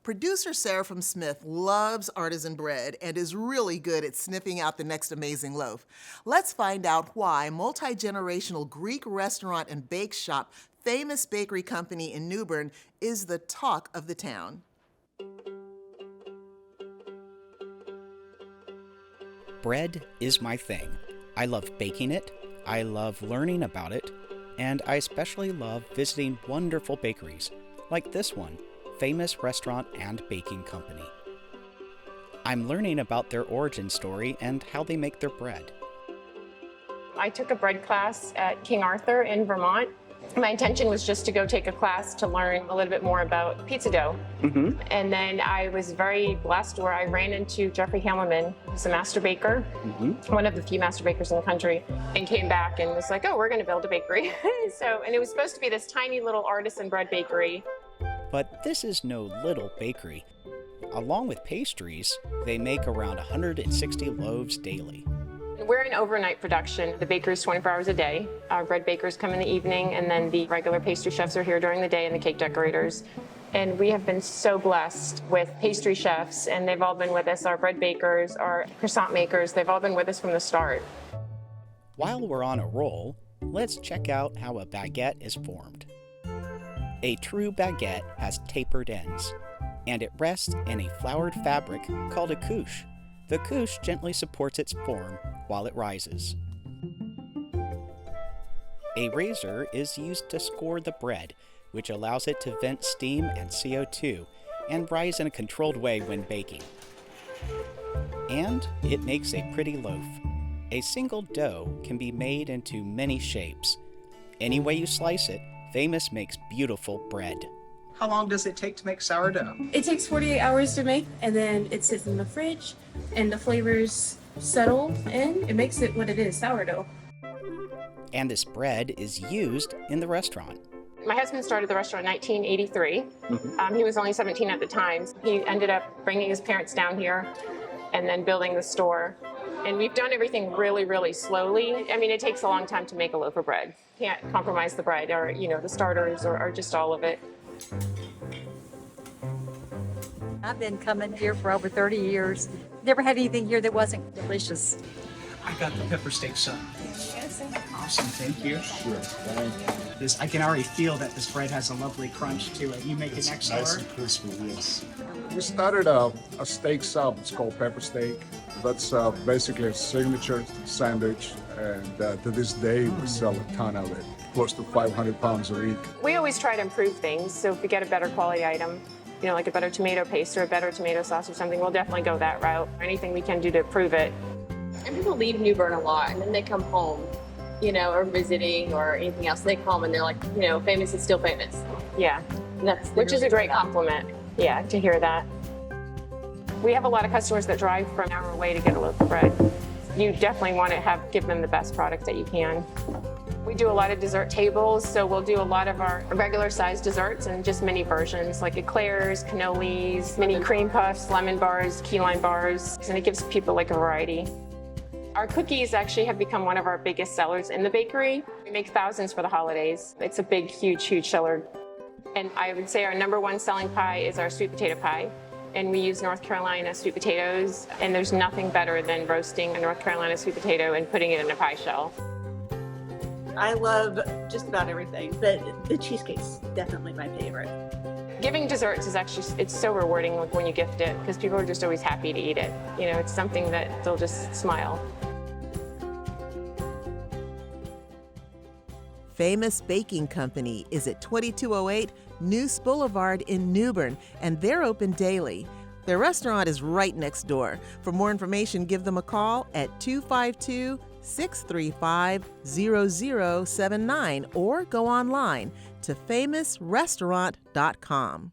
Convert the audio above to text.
Producer Seraphim Smith loves artisan bread and is really good at sniffing out the next amazing loaf. Let's find out why multi-generational Greek restaurant and bake shop Famous Bakery Company in New Bern is the talk of the town. Bread is my thing. I love baking it, I love learning about it, and I especially love visiting wonderful bakeries, like this one, Famous Restaurant and Baking Company. I'm learning about their origin story and how they make their bread. I took a bread class at King Arthur in Vermont. My intention was just to go take a class to learn a little bit more about pizza dough. And then I was very blessed where I ran into Jeffrey Hammerman, who's a master baker, one of the few master bakers in the country, and came back and was like, oh, we're going to build a bakery. And it was supposed to be this tiny little artisan bread bakery. But this is no little bakery. Along with pastries, they make around 160 loaves daily. We're in overnight production. The baker's 24 hours a day. Our bread bakers come in the evening, and then the regular pastry chefs are here during the day, and the cake decorators. And we have been so blessed with pastry chefs, and they've all been with us. Our bread bakers, our croissant makers, they've all been with us from the start. While we're on a roll, let's check out how a baguette is formed. A true baguette has tapered ends, and it rests in a floured fabric called a couche. The couche gently supports its form while it rises. A razor is used to score the bread, which allows it to vent steam and CO2 and rise in a controlled way when baking. And it makes a pretty loaf. A single dough can be made into many shapes. Any way you slice it, Famous makes beautiful bread. How long does it take to make sourdough? It takes 48 hours to make, and then it sits in the fridge, and the flavors settle in. It makes it what it is, sourdough. And this bread is used in the restaurant. My husband started the restaurant in 1983. He was only 17 at the time. He ended up bringing his parents down here and then building the store. And we've done everything really, really slowly. I mean, it takes a long time to make a loaf of bread. Can't compromise the bread or, the starters or just all of it. I've been coming here for over 30 years. Never had anything here that wasn't delicious. I got the pepper steak sub. Awesome, thank you. I can already feel that this bread has a lovely crunch to it. You make it next door? Nice and crispy, yes. We started a steak sub. It's called pepper steak. That's basically a signature sandwich, and to this day we sell a ton of it, close to 500 pounds a week. We always try to improve things, so if we get a better quality item, like a better tomato paste or a better tomato sauce or something, we'll definitely go that route. Anything we can do to improve it. And people leave New Bern a lot, and then they come home, or visiting or anything else. They come and they're like, Famous is still famous. Yeah, which is a great compliment. Yeah, to hear that. We have a lot of customers that drive from an hour away to get a loaf of bread. You definitely want to give them the best product that you can. We do a lot of dessert tables, so we'll do a lot of our regular sized desserts and just mini versions like eclairs, cannolis, mini cream puffs, lemon bars, key lime bars, and it gives people a variety. Our cookies actually have become one of our biggest sellers in the bakery. We make thousands for the holidays. It's a big, huge, huge seller. And I would say our #1 selling pie is our sweet potato pie. And we use North Carolina sweet potatoes, and there's nothing better than roasting a North Carolina sweet potato and putting it in a pie shell. I love just about everything, but the cheesecake's definitely my favorite. Giving desserts is it's so rewarding when you gift it, because people are just always happy to eat it. It's something that they'll just smile. Famous Baking Company is at 2208 Noose Boulevard in New Bern, and they're open daily. Their restaurant is right next door. For more information, give them a call at 252-635-0079 or go online to famousrestaurant.com.